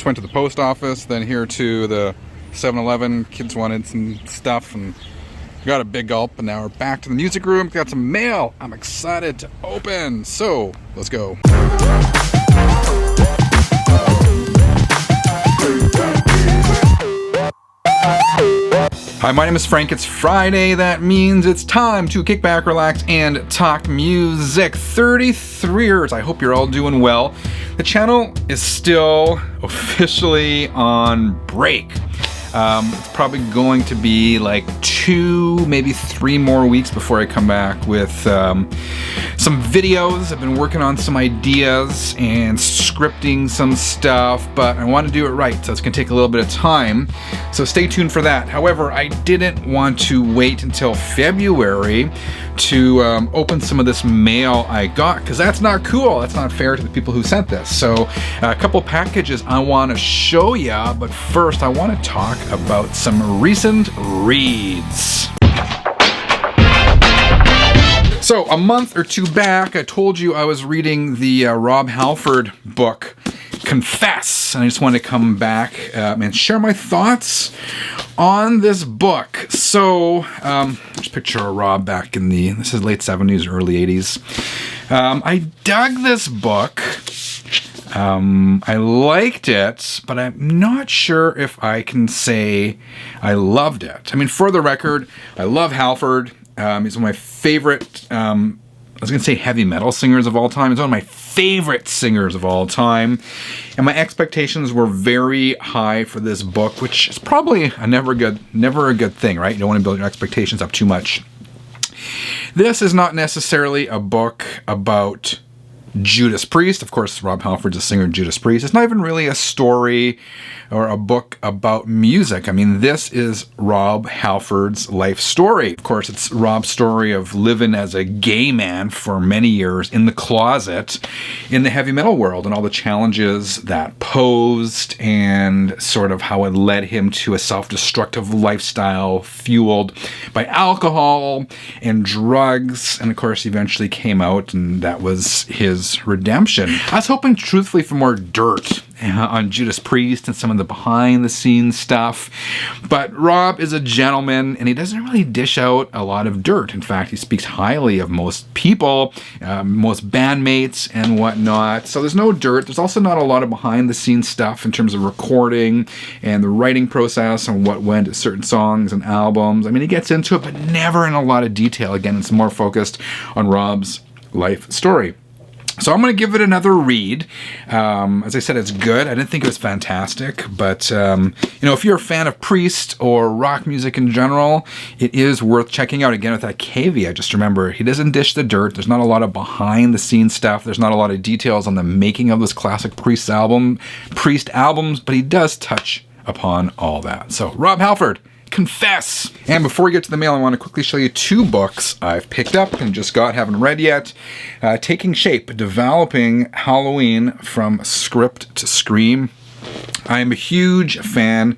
just went to the post office, then here to the 7-Eleven. Kids wanted some stuff and got a big gulp, and now we're back to the music room. Got some mail I'm excited to open, so let's go. Hi, my name is Frank. It's Friday. That means it's time to kick back, relax, and talk music. 33ers. I hope you're all doing well. The channel is still officially on break. It's probably going to be like 2, maybe 3 more weeks before I come back with some videos. I've been working on some ideas and scripting some stuff, but I want to do it right, so it's going to take a little bit of time. So stay tuned for that. However, I didn't want to wait until February to open some of this mail I got, because that's not cool. That's not fair to the people who sent this. So a couple packages I want to show ya, but first I want to talk about some recent reads. So a month or 2 back, I told you I was reading the Rob Halford book, Confess, and I just wanted to come back and share my thoughts on this book. So, just picture Rob back in this is late 70s, early 80s. I dug this book. I liked it, but I'm not sure if I can say I loved it. I mean, for the record, I love Halford. He's one of my favorite, I was going to say heavy metal singers of all time. He's one of my favorite singers of all time. And my expectations were very high for this book, which is probably never a good thing, right? You don't want to build your expectations up too much. This is not necessarily a book about Judas Priest. Of course, Rob Halford's a singer of Judas Priest. It's not even really a story or a book about music. I mean, this is Rob Halford's life story. Of course, it's Rob's story of living as a gay man for many years in the closet in the heavy metal world, and all the challenges that posed, and sort of how it led him to a self-destructive lifestyle fueled by alcohol and drugs, and of course eventually came out, and that was his redemption. I was hoping truthfully for more dirt on Judas Priest and some of the behind-the-scenes stuff, but Rob is a gentleman, and he doesn't really dish out a lot of dirt. In fact, he speaks highly of most people, most bandmates and whatnot, so there's no dirt. There's also not a lot of behind-the-scenes stuff in terms of recording and the writing process and what went to certain songs and albums. I mean, he gets into it, but never in a lot of detail. Again, it's more focused on Rob's life story. So I'm going to give it another read. As I said, it's good. I didn't think it was fantastic, but if you're a fan of Priest or rock music in general, it is worth checking out. Again, with that caveat, just remember, he doesn't dish the dirt. There's not a lot of behind-the-scenes stuff. There's not a lot of details on the making of this classic Priest albums, but he does touch upon all that. So, Rob Halford, Confess. And before we get to the mail, I want to quickly show you 2 books I've picked up and just haven't read yet. Taking Shape, Developing Halloween from Script to Scream. I am a huge fan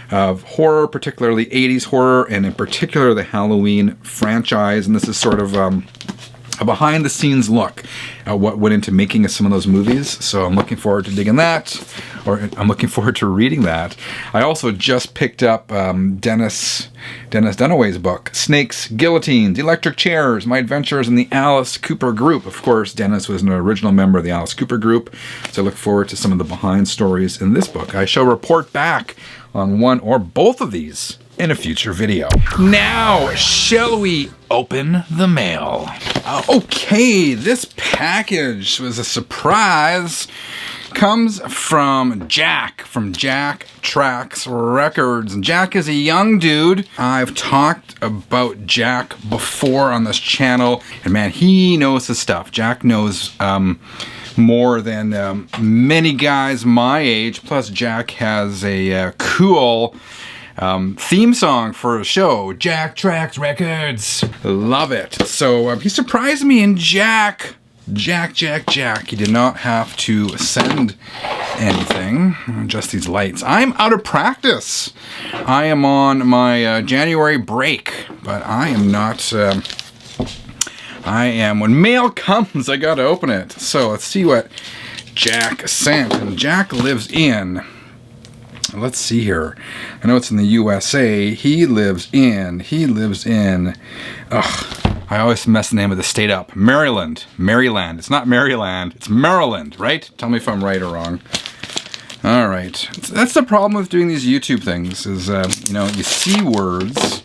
of horror, particularly 80s horror, and in particular the Halloween franchise. And this is sort of a behind-the-scenes look at what went into making some of those movies. So I'm looking forward to digging that, or I'm looking forward to reading that. I also just picked up Dennis Dunaway's book, Snakes, Guillotines, Electric Chairs, My Adventures in the Alice Cooper Group. Of course, Dennis was an original member of the Alice Cooper Group, so I look forward to some of the behind stories in this book. I shall report back on one or both of these in a future video. Now, shall we open the mail? Okay, this package was a surprise. Comes from Jack Tracks Records. Jack is a young dude. I've talked about Jack before on this channel, and man, he knows his stuff. Jack knows more than many guys my age. Plus, Jack has a cool theme song for a show, Jack Tracks Records. Love it. So he surprised me, and Jack. He did not have to send anything, just these lights. I'm out of practice. I am on my January break, but I am not, when mail comes, I gotta open it. So let's see what Jack sent. And Jack lives in let's see here. I know it's in the USA. He lives in, I always mess the name of the state up. Maryland. It's not Maryland, it's Maryland, right? Tell me if I'm right or wrong. All right. That's the problem with doing these YouTube things is, you know, you see words,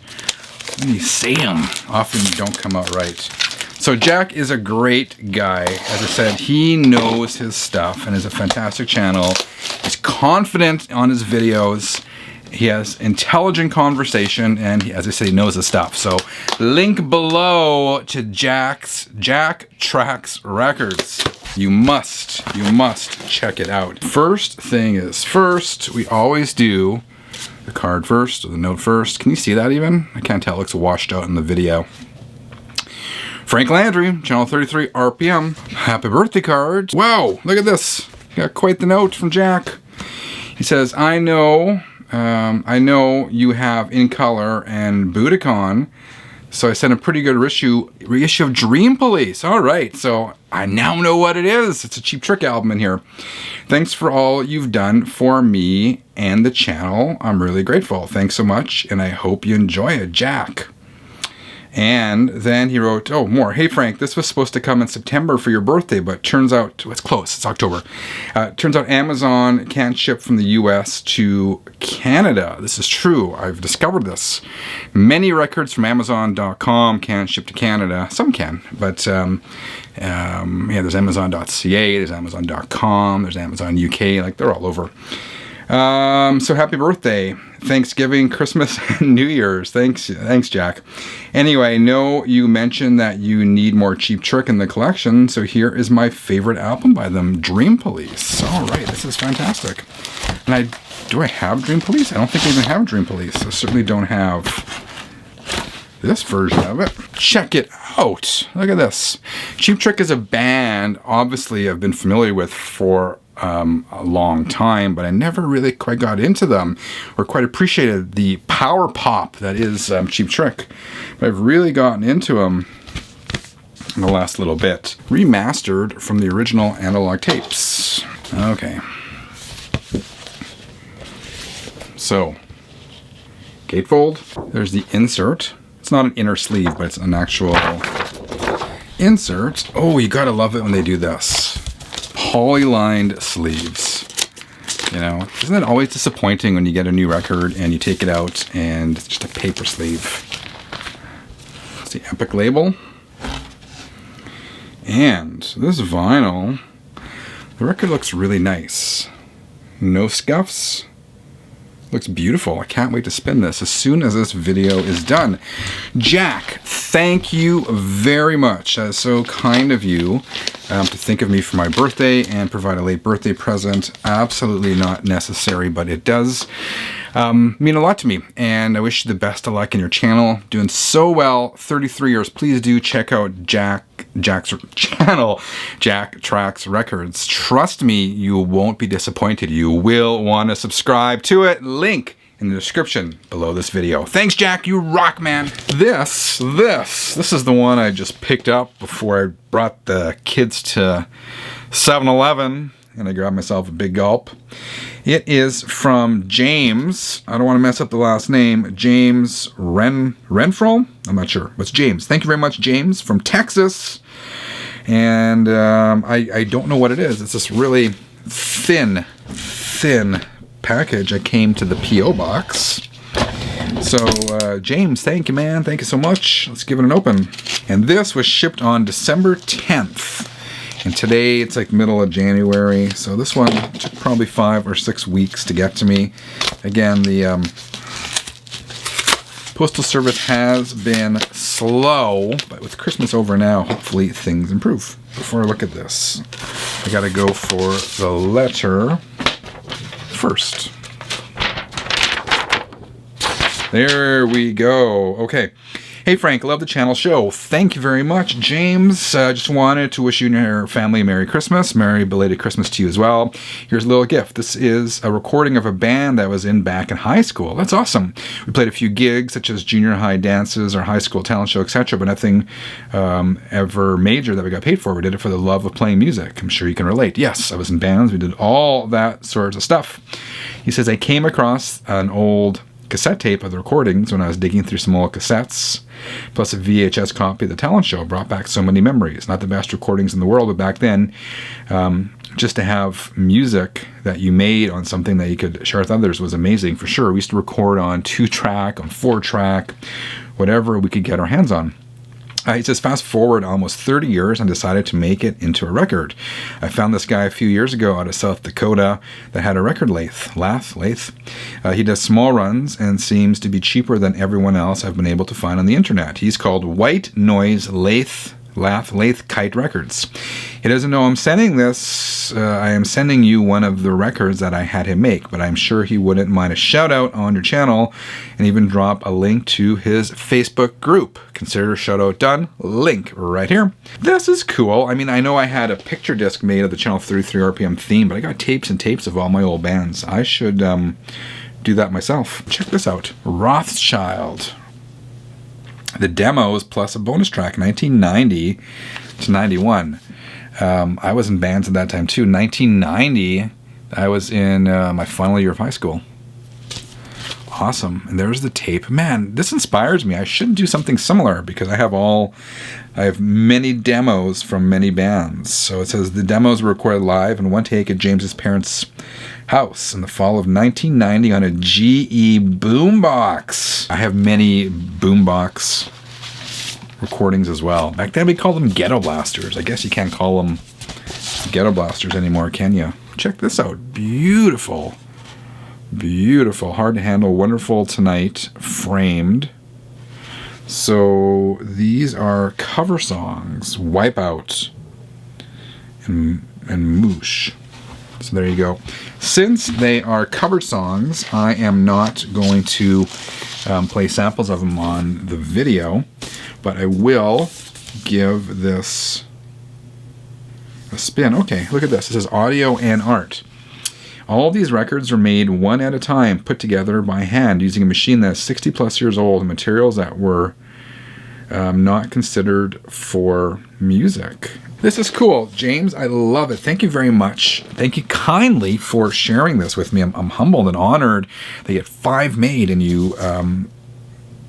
when you say them, often you don't come out right. So Jack is a great guy. As I said, he knows his stuff and is a fantastic channel. He's confident on his videos. He has intelligent conversation, and he, as I said, he knows his stuff. So link below to Jack Tracks Records. You must check it out. First thing is first, we always do the card first, or the note first. Can you see that even? I can't tell, it looks washed out in the video. Frank Landry, channel 33 RPM. Happy birthday cards. Wow, look at this. Got quite the note from Jack. He says, I know you have In Color and Budokan, so I sent a pretty good reissue of Dream Police. All right, so I now know what it is. It's a Cheap Trick album in here. Thanks for all you've done for me and the channel. I'm really grateful. Thanks so much, and I hope you enjoy it, Jack. And then he wrote, oh, more. Hey, Frank, this was supposed to come in September for your birthday, but turns out, it's close, it's October. Turns out Amazon can't ship from the US to Canada. This is true. I've discovered this. Many records from Amazon.com can't ship to Canada. Some can, but yeah, there's Amazon.ca, there's Amazon.com, there's Amazon UK, like they're all over. So happy birthday, Thanksgiving, Christmas, and New Year's. Thanks, Jack. Anyway, know you mentioned that you need more Cheap Trick in the collection, so here is my favorite album by them, Dream Police. All right, this is fantastic. And do I have Dream Police? I don't think I even have Dream Police. I certainly don't have this version of it. Check it out. Look at this. Cheap Trick is a band, obviously, I've been familiar with for a long time, but I never really quite got into them or quite appreciated the power pop that is Cheap Trick. But I've really gotten into them in the last little bit. Remastered from the original analog tapes. Okay. So, gatefold. There's the insert. It's not an inner sleeve, but it's an actual insert. Oh, you gotta love it when they do this. Poly-lined sleeves. You know, isn't it always disappointing when you get a new record and you take it out and it's just a paper sleeve? It's the Epic label. And this vinyl, the record looks really nice. No scuffs. Looks beautiful. I can't wait to spin this as soon as this video is done. Jack, thank you very much. That is so kind of you to think of me for my birthday and provide a late birthday present. Absolutely not necessary, but it does mean a lot to me. And I wish you the best of luck in your channel. Doing so well. 33 years. Please do check out Jack's channel, Jack Tracks Records. Trust me, you won't be disappointed. You will want to subscribe to it. Link in the description below this video. Thanks, Jack. You rock, man. This is the one I just picked up before I brought the kids to 7-Eleven and I grabbed myself a big gulp. It is from James. I don't want to mess up the last name. James Renfro? I'm not sure. But it's James. Thank you very much, James, from Texas. And I don't know what it is. It's this really thin package. I came to the P.O. box. So, James, thank you, man. Thank you so much. Let's give it an open. And this was shipped on December 10th. And today it's like middle of January. So this one took probably 5 or 6 weeks to get to me. Again, the Postal Service has been slow, but with Christmas over now, hopefully things improve. Before I look at this, I gotta go for the letter first. There we go. Okay. Hey Frank, love the channel show. Thank you very much, James. Just wanted to wish you and your family a Merry Christmas. Merry belated Christmas to you as well. Here's a little gift. This is a recording of a band that was in back in high school. That's awesome. We played a few gigs, such as junior high dances or high school talent show, etc., but nothing ever major that we got paid for. We did it for the love of playing music. I'm sure you can relate. Yes, I was in bands. We did all that sorts of stuff. He says, I came across an old cassette tape of the recordings when I was digging through some old cassettes, plus a VHS copy of the talent show. Brought back so many memories. Not the best recordings in the world, but back then, just to have music that you made on something that you could share with others was amazing for sure. We used to record on 2-track, on 4-track, whatever we could get our hands on. He says, fast forward almost 30 years and decided to make it into a record. I found this guy a few years ago out of South Dakota that had a record lathe. He does small runs and seems to be cheaper than everyone else I've been able to find on the internet. He's called White Noise Lathe Kite Records. He doesn't know I'm sending this. I am sending you one of the records that I had him make, but I'm sure he wouldn't mind a shout out on your channel and even drop a link to his Facebook group. Consider a shout out done. Link right here. This is cool. I mean, I know I had a picture disc made of the Channel 33 RPM theme, but I got tapes and tapes of all my old bands. I should do that myself. Check this out. Rothschild. The demos plus a bonus track, 1990 to 91. I was in bands at that time too. 1990, I was in my final year of high school. Awesome. And there's the tape. Man, this inspires me. I should do something similar because I have many demos from many bands. So it says the demos were recorded live in one take at James's parents' house in the fall of 1990 on a GE boombox. I have many boombox recordings as well. Back then we called them ghetto blasters. I guess you can't call them ghetto blasters anymore, can you? Check this out. Beautiful. Beautiful. Hard to handle. Wonderful Tonight. Framed. So these are cover songs. Wipeout and Moosh. So there you go. Since they are cover songs, I am not going to play samples of them on the video, but I will give this a spin. Okay, look at this. It says audio and art. All these records are made one at a time, put together by hand using a machine that's 60 plus years old and materials that were not considered for music. This is cool, James. I love it. Thank you very much. Thank you kindly for sharing this with me. I'm humbled and honored that you had 5 made and you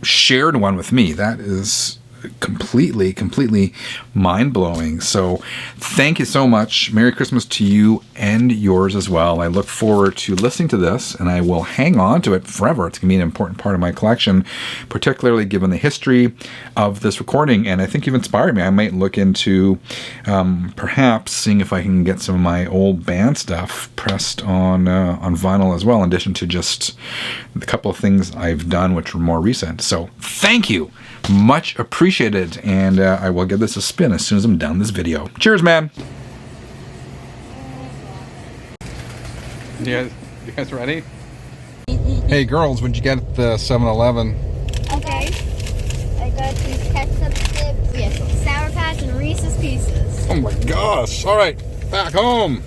shared one with me. That is completely mind-blowing. So thank you so much. Merry Christmas to you and yours as well. I look forward to listening to this and I will hang on to it forever. It's going to be an important part of my collection, particularly given the history of this recording. And I think you've inspired me. I might look into perhaps seeing if I can get some of my old band stuff pressed on vinyl as well, in addition to just a couple of things I've done which were more recent. So thank you. Much appreciated, and I will give this a spin as soon as I'm done this video. Cheers, man! You guys ready? Hey, girls, what'd you get at the 7-Eleven? Okay. I got these ketchup chips, yes, Sour Patch, and Reese's Pieces. Oh my gosh! All right, back home.